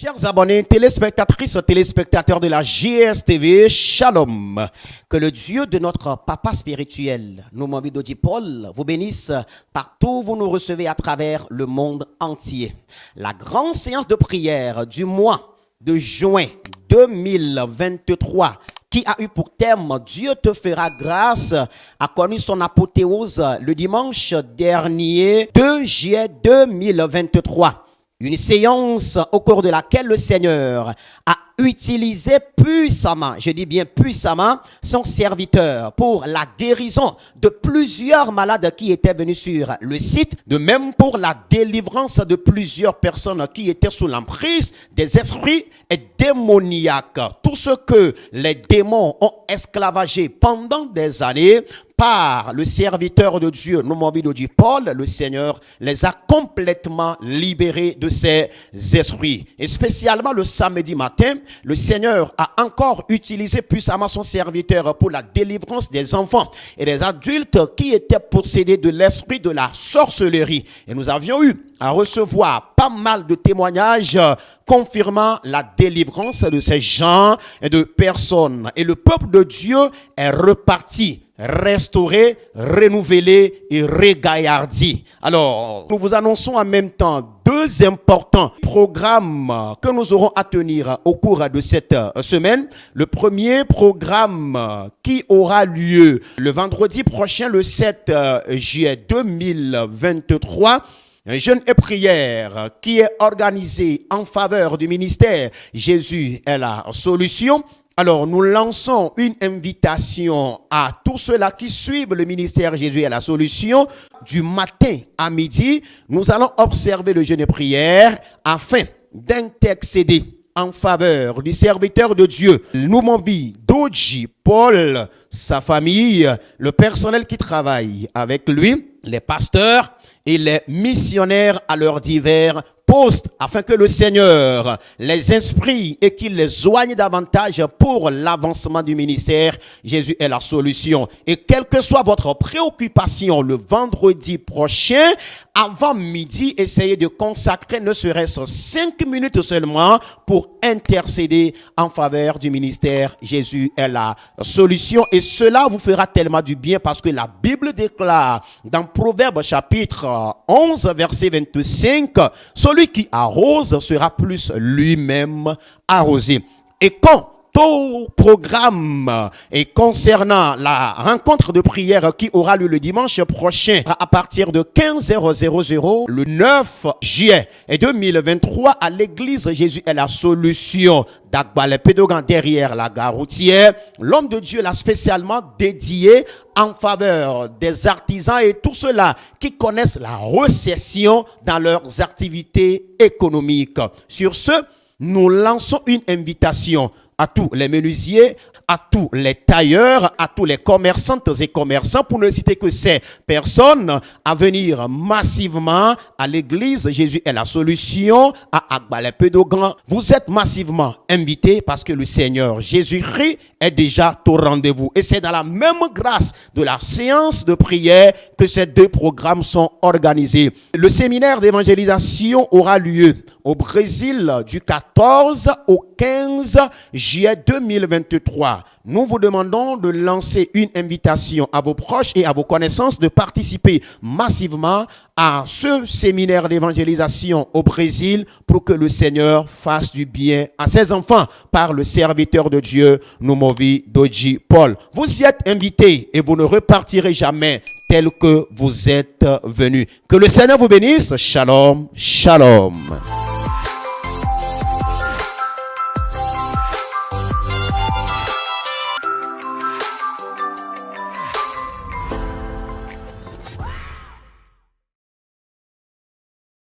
Chers abonnés, téléspectatrices, téléspectateurs de la JSTV, Shalom. Que le Dieu de notre Papa spirituel, nous Movidoji Paul, vous bénisse partout où vous nous recevez à travers le monde entier. La grande séance de prière du mois de juin 2023 qui a eu pour thème « Dieu te fera grâce » a connu son apothéose le dimanche dernier 2 juillet 2023. Une séance au cours de laquelle le Seigneur a utilisé puissamment, je dis bien puissamment, son serviteur pour la guérison de plusieurs malades qui étaient venus sur le site, de même pour la délivrance de plusieurs personnes qui étaient sous l'emprise des esprits démoniaques. Tout ce que les démons ont esclavagé pendant des années, par le serviteur de Dieu, nous Movidoji Paul, le Seigneur les a complètement libérés de ces esprits. Et spécialement le samedi matin, le Seigneur a encore utilisé puissamment son serviteur pour la délivrance des enfants et des adultes qui étaient possédés de l'esprit de la sorcellerie. Et nous avions eu à recevoir pas mal de témoignages confirmant la délivrance de ces gens et de personnes. Et le peuple de Dieu est reparti, restauré, renouvelé et régaillardi. Alors, nous vous annonçons en même temps deux importants programmes que nous aurons à tenir au cours de cette semaine. Le premier programme qui aura lieu le vendredi prochain, le 7 juillet 2023, un jeûne et prière qui est organisé en faveur du ministère Jésus est la solution. Alors, nous lançons une invitation à tous ceux-là qui suivent le ministère Jésus est la solution. Du matin à midi, nous allons observer le jeûne et prière afin d'intercéder en faveur du serviteur de Dieu, nous Movidoji Paul, sa famille, le personnel qui travaille avec lui, les pasteurs et les missionnaires à leurs divers postes, afin que le Seigneur les inspire et qu'il les soigne davantage pour l'avancement du ministère. Jésus est la solution. Et quelle que soit votre préoccupation le vendredi prochain, avant midi, essayez de consacrer ne serait-ce 5 minutes seulement pour intercéder en faveur du ministère. Jésus est la solution. Et cela vous fera tellement du bien parce que la Bible déclare dans Proverbe chapitre 11, verset 25, celui qui arrose sera plus lui-même arrosé. Et quand au programme et concernant la rencontre de prière qui aura lieu le dimanche prochain à partir de 15h00 le 9 juillet 2023 à l'église Jésus est la solution d'Agbala-Pédogan derrière la gare routière, l'homme de Dieu l'a spécialement dédié en faveur des artisans et tous ceux-là qui connaissent la récession dans leurs activités économiques. Sur ce, nous lançons une invitation à tous les menuisiers, à tous les tailleurs, à tous les commerçantes et commerçants, pour ne citer que ces personnes, à venir massivement à l'église Jésus est la solution à Agbala-Pédogan. Vous êtes massivement invités parce que le Seigneur Jésus-Christ est déjà au rendez-vous. Et c'est dans la même grâce de la séance de prière que ces deux programmes sont organisés. Le séminaire d'évangélisation aura lieu au Brésil du 14 au 15 juillet 2023. Nous vous demandons de lancer une invitation à vos proches et à vos connaissances de participer massivement à ce séminaire d'évangélisation au Brésil pour que le Seigneur fasse du bien à ses enfants par le serviteur de Dieu, nous Movidoji Paul. Vous y êtes invités et vous ne repartirez jamais tel que vous êtes venus. Que le Seigneur vous bénisse. Shalom, shalom.